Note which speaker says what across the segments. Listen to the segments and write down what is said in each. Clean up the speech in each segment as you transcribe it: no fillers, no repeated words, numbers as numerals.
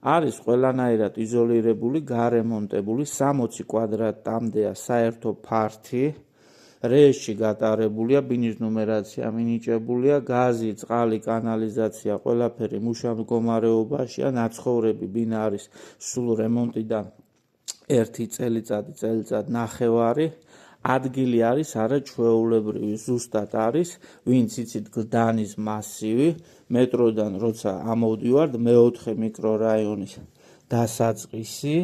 Speaker 1: არის ყველანაირად იზოლირებული, გარემონტებული, 60 კვადრატამდეა საერთო ფართი, რეესში გატარებულია, ბინის ნუმერაცია მინიჭებულია, გაზი, წყალი, კანალიზაცია, ყველაფერი მუშა მდგომარეობაშია, ნაცხოვრები ბინა არის სულ რემონტიდან 1 წელიწად ნახევარი, ადგილი არის არაჩვეულებრივი, ზუსტად არის, ვინც იცით გლდანის მასივი, მეტროდან როცა ამოვდივართ, მე-4 მიკრორაიონის დასაწყისი,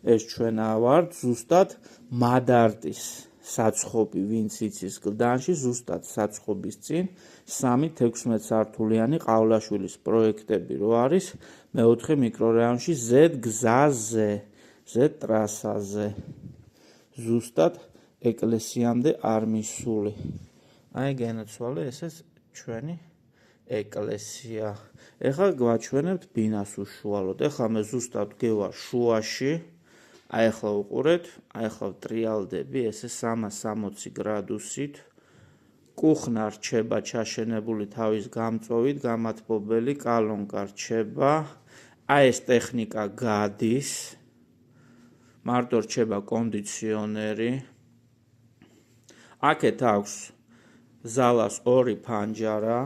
Speaker 1: ეს ჩვენ ავართ, ზუსტად მადარტის საცხობი, ვინც იცის გლდანში, ზუსტად საცხობის წინ 3-16 სართულიანი ყავლაშვილის პროექტები რო არის, მე-4 მიკრორაიონში Z გზაზე, Z ტრასაზე, ზუსტად ეკლესიამდე არ მისული. აი განაცვალე ესეც ჩვენი ეკლესია. ეხლა გვაჩვენებთ ბინას უშუალოდ. ეხლა მე ზუსტად ვგევარ შუაში. აი ახლა უყურეთ, აი ახლა ვტრიალდები, ესე 360 გრადუსით. კუხნა რჩება ჩაშენებული თავის გამწვევით, გამათბობელი კალონკა რჩება. აი ეს ტექნიკა გადის. მარტო რჩება კონდიციონერი. აქეთ აქვს ზალას 2 ფანჯარა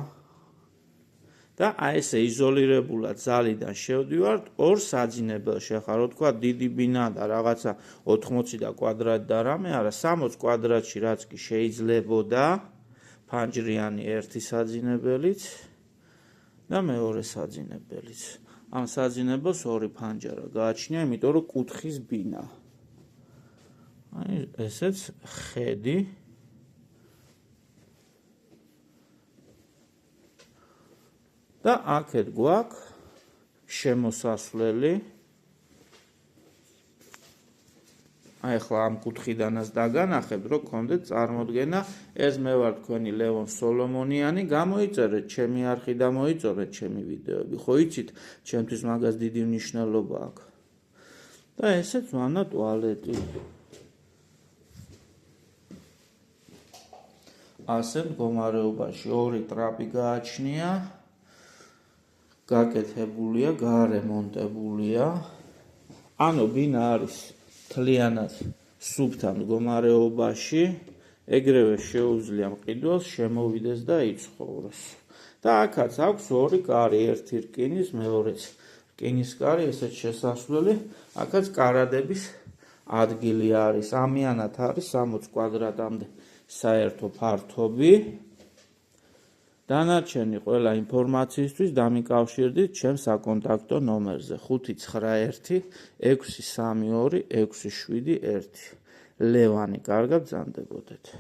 Speaker 1: და აი ესე იზოლირებულად ზალიდან შევდივართ 2 საძინებელში. ახლა რო თქვა დიდი ბინა და რაღაცა 80 და კვადრატი და რამე არა, 60 კვადრატში რაც კი შეიძლებოდა ფანჯრიანი 1 საძინებელიც და მეორე საძინებელიც. ამ საძინებელს 2 ფანჯარა გააჩნია, იმიტომ რომ კუთხის ბინა. აი ესეც ხედი. და აქეთ გვაქვს შემოსასვლელი. აი ახლა ამ კუთხიდანაც დაგანახებთ, რომ გქონდეთ წარმოდგენა, ეს მე ვარ თქვენი ლევონ სოლომონიანი, გამოიწერეთ ჩემი არხი და მოიწერეთ ჩემი ვიდეოები. ხო იცით, ჩემთვის მაგას დიდი მნიშვნელობა აქვს. და ესეც ვანა ტუალეტი. ასე მდგომარეობაში 2 ტრაპი გააჩნია. გაკეთებულია, გარემონტებულია. ანუ ბინა არის მთლიანად სუფთა მდგომარეობაში, ეგრევე შეუძლია მყიდველს შემოვიდეს და იცხოვროს. და აქაც აქვს 2 კარი, ერთი რკინის, მეორეც რკინის კარი, ესეც შესასვლელი, აქაც კარადების ადგილი არის. ამიანად არის 60 კვადრატამდე საერთო ფართობი. დანარჩენი ყველა ინფორმაციისთვის დამიკავშირდით ჩემს საკონტაქტო ნომერზე 591 632 671. ლევანი, კარგად ბრძანდებოდეთ.